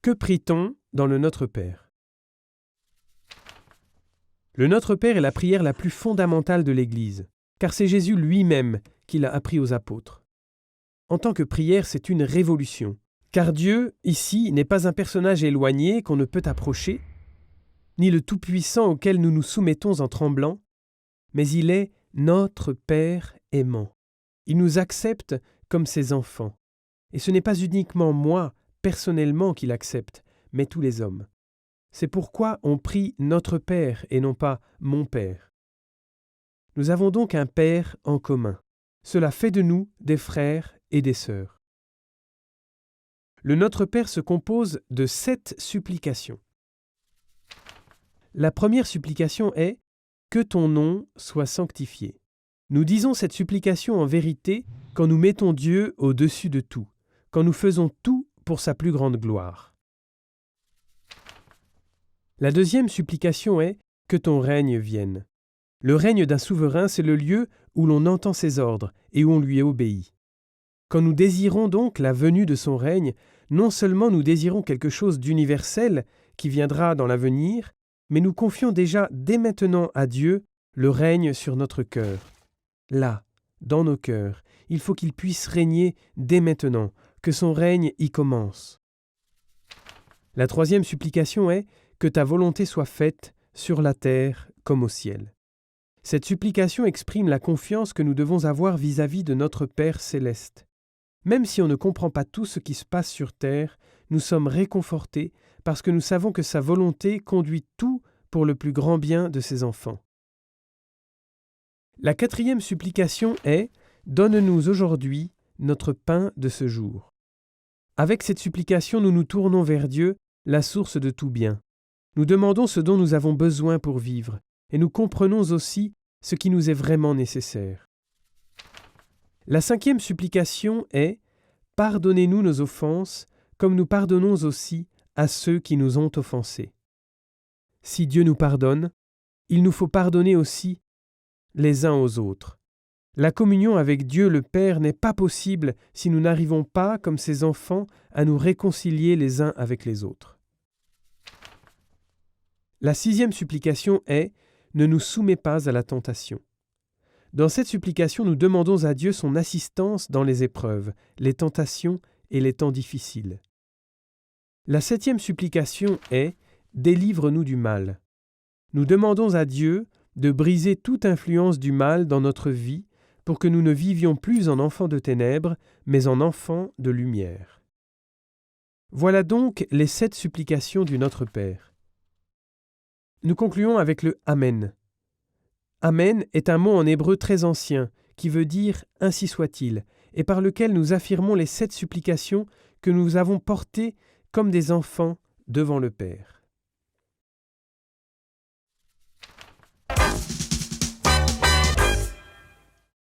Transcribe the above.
Que prie-t-on dans le Notre Père? Le Notre Père est la prière la plus fondamentale de l'Église, car c'est Jésus lui-même qui l'a appris aux apôtres. En tant que prière, c'est une révolution, car Dieu, ici, n'est pas un personnage éloigné qu'on ne peut approcher, ni le Tout-Puissant auquel nous nous soumettons en tremblant, mais il est notre Père aimant. Il nous accepte comme ses enfants. Et ce n'est pas uniquement moi, personnellement, qui l'accepte, mais tous les hommes. C'est pourquoi on prie notre Père et non pas mon Père. Nous avons donc un Père en commun. Cela fait de nous des frères et des sœurs. Le Notre Père se compose de 7 supplications. La première supplication est « Que ton nom soit sanctifié ». Nous disons cette supplication en vérité quand nous mettons Dieu au-dessus de tout, quand nous faisons tout pour sa plus grande gloire. La deuxième supplication est « Que ton règne vienne ». Le règne d'un souverain, c'est le lieu où l'on entend ses ordres et où on lui obéit. Quand nous désirons donc la venue de son règne, non seulement nous désirons quelque chose d'universel qui viendra dans l'avenir, mais nous confions déjà dès maintenant à Dieu le règne sur notre cœur. Là, dans nos cœurs, il faut qu'il puisse régner dès maintenant, que son règne y commence. La troisième supplication est « Que ta volonté soit faite sur la terre comme au ciel ». Cette supplication exprime la confiance que nous devons avoir vis-à-vis de notre Père céleste. Même si on ne comprend pas tout ce qui se passe sur terre, nous sommes réconfortés parce que nous savons que sa volonté conduit tout pour le plus grand bien de ses enfants. La quatrième supplication est « Donne-nous aujourd'hui notre pain de ce jour ». Avec cette supplication, nous nous tournons vers Dieu, la source de tout bien. Nous demandons ce dont nous avons besoin pour vivre, et nous comprenons aussi ce qui nous est vraiment nécessaire. La cinquième supplication est « Pardonnez-nous nos offenses, comme nous pardonnons aussi à ceux qui nous ont offensés ». Si Dieu nous pardonne, il nous faut pardonner aussi les uns aux autres. La communion avec Dieu le Père n'est pas possible si nous n'arrivons pas, comme ses enfants, à nous réconcilier les uns avec les autres. La sixième supplication est « Ne nous soumets pas à la tentation ». Dans cette supplication, nous demandons à Dieu son assistance dans les épreuves, les tentations et les temps difficiles. La septième supplication est « Délivre-nous du mal ». Nous demandons à Dieu de briser toute influence du mal dans notre vie pour que nous ne vivions plus en enfants de ténèbres, mais en enfants de lumière. Voilà donc les 7 supplications du Notre Père. Nous concluons avec le Amen. Amen est un mot en hébreu très ancien qui veut dire « ainsi soit-il » et par lequel nous affirmons les 7 supplications que nous avons portées comme des enfants devant le Père.